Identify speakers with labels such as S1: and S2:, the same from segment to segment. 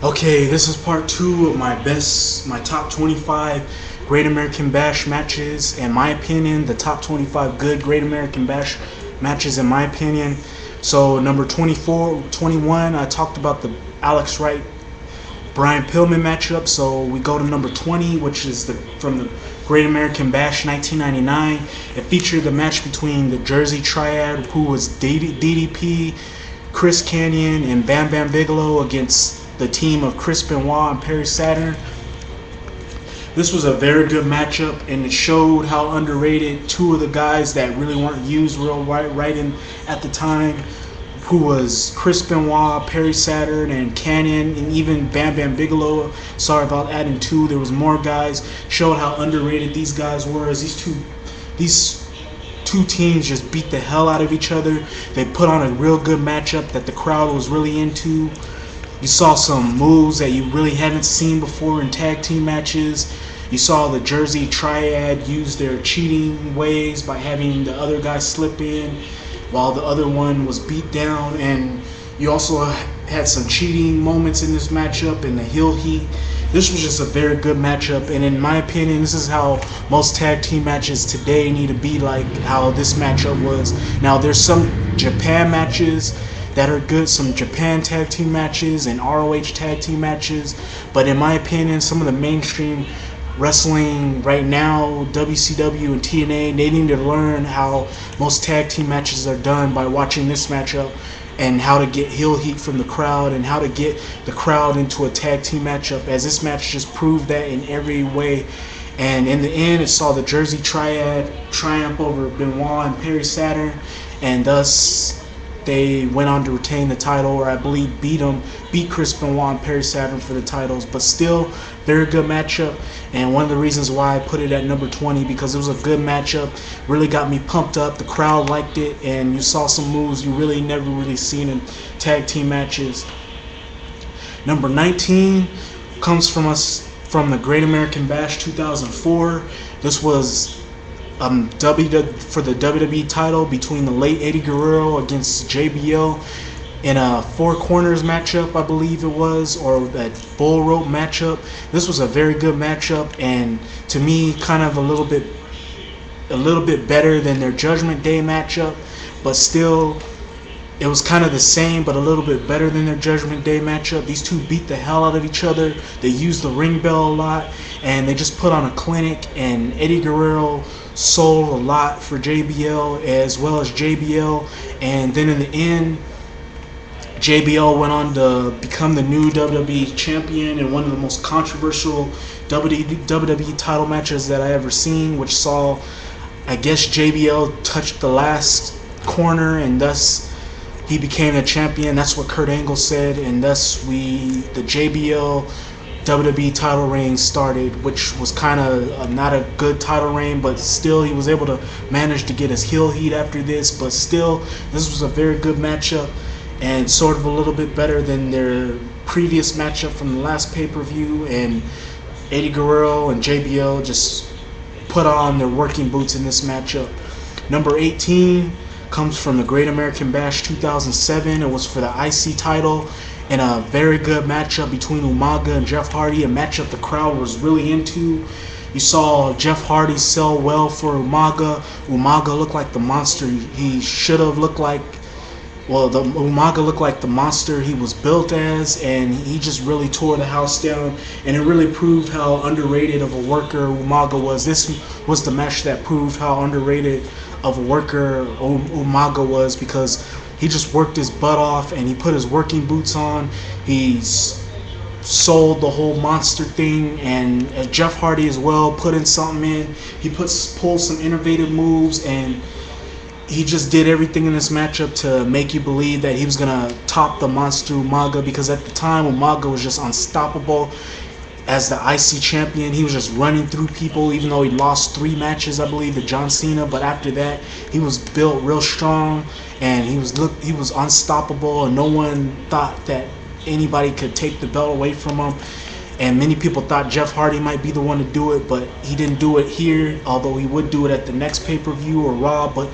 S1: Okay, this is part two of my top 25 Great American Bash matches. In my opinion, the top 25 good Great American Bash matches, in my opinion. So, number 24, 21, I talked about the Alex Wright Brian Pillman matchup. So, we go to number 20, which is from the Great American Bash 1999. It featured the match between the Jersey Triad, who was DDP, Chris Kanyon, and Bam Bam Bigelow, against the team of Chris Benoit and Perry Saturn. This was a very good matchup, and it showed how underrated two of the guys that really weren't used real right in at the time, who was Chris Benoit, Perry Saturn, and Kanyon, and even Bam Bam Bigelow. Sorry about adding two. There was more guys. Showed how underrated these guys were, as these two teams just beat the hell out of each other. They put on a real good matchup that the crowd was really into. You saw some moves that you really haven't seen before in tag team matches. You saw the Jersey Triad use their cheating ways by having the other guy slip in while the other one was beat down. And you also had some cheating moments in this matchup and the heel heat. This was just a very good matchup, and in my opinion, this is how most tag team matches today need to be, like how this matchup was. Now, there's some Japan matches that are good, some Japan tag team matches and ROH tag team matches, but in my opinion, some of the mainstream wrestling right now, WCW and TNA, they need to learn how most tag team matches are done by watching this matchup, and how to get heel heat from the crowd and how to get the crowd into a tag team matchup, as this match just proved that in every way. And in the end, it saw the Jersey Triad triumph over Benoit and Perry Saturn, and thus they went on to retain the title, or I believe beat Chris Benoit and Perry Saturn for the titles. But still, very good matchup, and one of the reasons why I put it at number 20, because it was a good matchup, really got me pumped up, the crowd liked it, and you saw some moves you really never really seen in tag team matches. Number 19 comes from the Great American Bash 2004. This was for the WWE title between the late Eddie Guerrero against JBL in a four corners matchup, I believe it was, or that bull rope matchup. This was a very good matchup, and to me, kind of a little bit better than their Judgment Day matchup, but still, it was kind of the same, but a little bit better than their Judgment Day matchup. These two beat the hell out of each other. They used the ring bell a lot, and they just put on a clinic, and Eddie Guerrero sold a lot for JBL as well as JBL. And then in the end, JBL went on to become the new WWE champion in one of the most controversial WWE title matches that I ever seen, which saw, I guess, JBL touch the last corner, and thus he became the champion. That's what Kurt Angle said, and thus the JBL WWE title reign started, which was kind of not a good title reign, but still he was able to manage to get his heel heat after this. But still, this was a very good matchup, and sort of a little bit better than their previous matchup from the last pay-per-view. And Eddie Guerrero and JBL just put on their working boots in this matchup. Number 18 comes from the Great American Bash 2007. It was for the IC title, in a very good matchup between Umaga and Jeff Hardy, a matchup the crowd was really into. You saw Jeff Hardy sell well for Umaga. Umaga looked like the monster he should have looked like. Well, Umaga looked like the monster he was built as, and he just really tore the house down, and it really proved how underrated of a worker Umaga was. This was the match that proved how underrated of a worker Umaga was, because he just worked his butt off, and he put his working boots on. He sold the whole monster thing, and Jeff Hardy as well put in something in. He pulled some innovative moves, and he just did everything in this matchup to make you believe that he was going to top the monster Umaga, because at the time Umaga was just unstoppable. As the IC champion, he was just running through people, even though he lost 3 matches, I believe, to John Cena. But after that, he was built real strong, and he was unstoppable, and no one thought that anybody could take the belt away from him. and many people thought Jeff Hardy might be the one to do it, but he didn't do it here, although he would do it at the next pay-per-view or Raw. But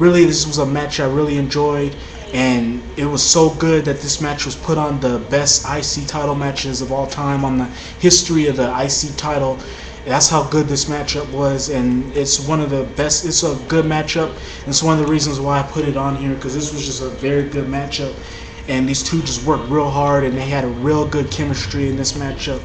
S1: really, this was a match I really enjoyed, and it was so good that this match was put on the best IC title matches of all time on the history of the IC title. That's how good this matchup was, and it's one of the best. It's a good matchup, and it's one of the reasons why I put it on here, because this was just a very good matchup, and these two just worked real hard, and they had a real good chemistry in this matchup.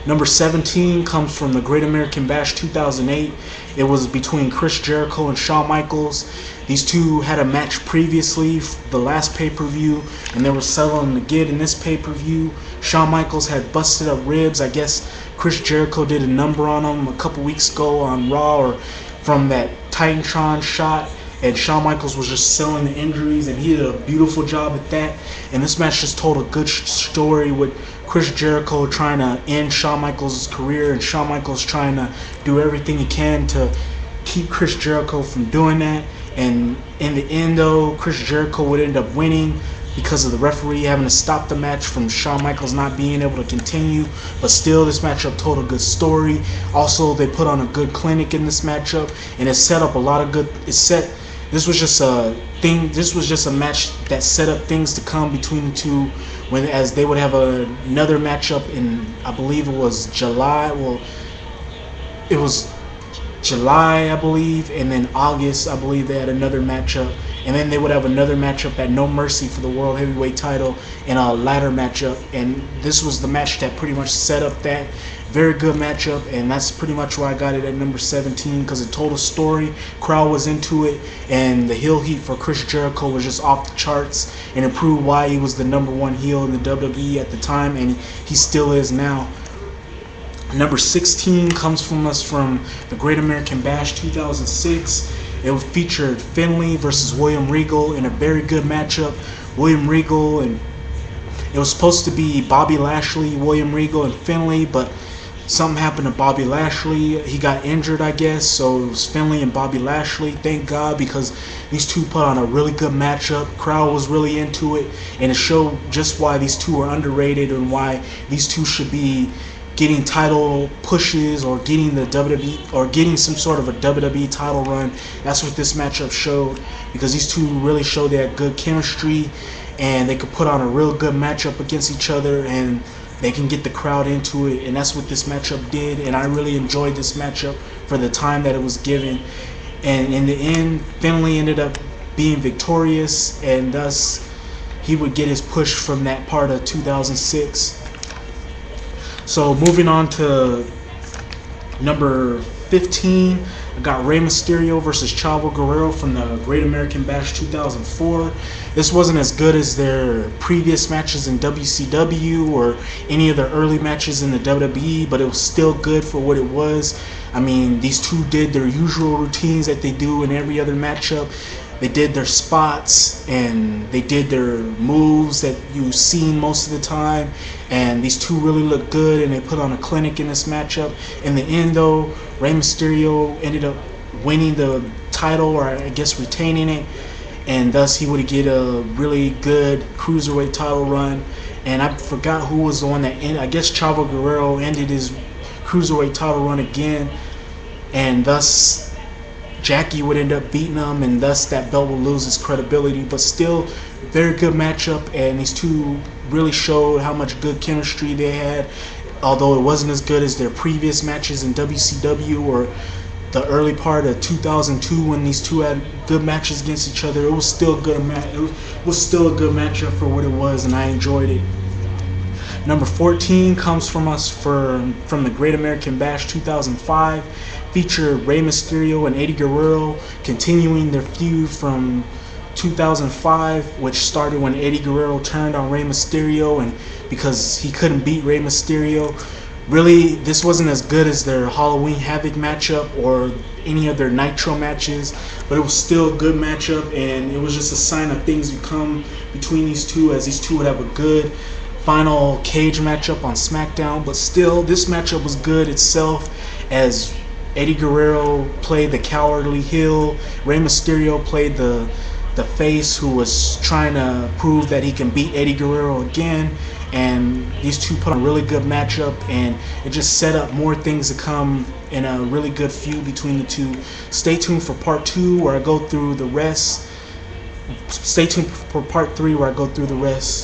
S1: Number 17 comes from the Great American Bash 2008. It was between Chris Jericho and Shawn Michaels. These two had a match previously, the last pay-per-view, and they were settling to get in this pay-per-view. Shawn Michaels had busted up ribs. I guess Chris Jericho did a number on him a couple weeks ago on Raw, or from that Titantron shot, and Shawn Michaels was just selling the injuries, and he did a beautiful job at that. And this match just told a good story with Chris Jericho trying to end Shawn Michaels' career, and Shawn Michaels trying to do everything he can to keep Chris Jericho from doing that. And in the end, though, Chris Jericho would end up winning because of the referee having to stop the match from Shawn Michaels not being able to continue. But still, this matchup told a good story. Also, they put on a good clinic in this matchup, and it set up a lot of good. This was just a thing. This was just a match that set up things to come between the two, as they would have another matchup in, I believe it was July. Well, it was July, I believe, and then August, I believe they had another matchup, and then they would have another matchup at No Mercy for the World Heavyweight title and a ladder matchup. And this was the match that pretty much set up that. Very good matchup, and that's pretty much why I got it at number 17, because it told a story, crowd was into it, and the heel heat for Chris Jericho was just off the charts, and it proved why he was the number one heel in the WWE at the time, and he still is now. Number 16 comes from us from the Great American Bash 2006. It featured Finlay versus William Regal in a very good matchup. William Regal, and it was supposed to be Bobby Lashley, William Regal, and Finlay, but something happened to Bobby Lashley. He got injured, I guess, so it was Finlay and Bobby Lashley. Thank God, because these two put on a really good matchup. Crowd was really into it, and it showed just why these two are underrated and why these two should be getting title pushes or getting the WWE or getting some sort of a WWE title run. That's what this matchup showed, because these two really showed they had good chemistry, and they could put on a real good matchup against each other, and they can get the crowd into it, and that's what this matchup did. And I really enjoyed this matchup for the time that it was given. And in the end, Finlay ended up being victorious, and thus he would get his push from that part of 2006. So moving on to number 15, I got Rey Mysterio versus Chavo Guerrero from the Great American Bash 2004. This wasn't as good as their previous matches in WCW or any of their early matches in the WWE, but it was still good for what it was. I mean, these two did their usual routines that they do in every other matchup. They did their spots, and they did their moves that you've seen most of the time, and these two really looked good, and they put on a clinic in this matchup. In the end, though, Rey Mysterio ended up winning the title, or I guess retaining it, and thus he would get a really good cruiserweight title run. And I forgot who was the one that ended. I guess Chavo Guerrero ended his cruiserweight title run again, and thus Jackie would end up beating him, and thus that belt will lose its credibility. But still, very good matchup, and these two really showed how much good chemistry they had. Although it wasn't as good as their previous matches in WCW or the early part of 2002 when these two had good matches against each other, it was still a good It was still a good matchup for what it was, and I enjoyed it. Number 14 comes from us from the Great American Bash 2005. Featured Rey Mysterio and Eddie Guerrero continuing their feud from 2005, which started when Eddie Guerrero turned on Rey Mysterio, and because he couldn't beat Rey Mysterio. Really, this wasn't as good as their Halloween Havoc matchup or any of their Nitro matches, but it was still a good matchup, and it was just a sign of things to come between these two, as these two would have a good final cage matchup on SmackDown. But still, this matchup was good itself, as Eddie Guerrero played the cowardly heel, Rey Mysterio played the the face who was trying to prove that he can beat Eddie Guerrero again. And these two put on a really good matchup, and it just set up more things to come in a really good feud between the two. Stay tuned for part 2 where I go through the rest. Stay tuned for part 3 where I go through the rest.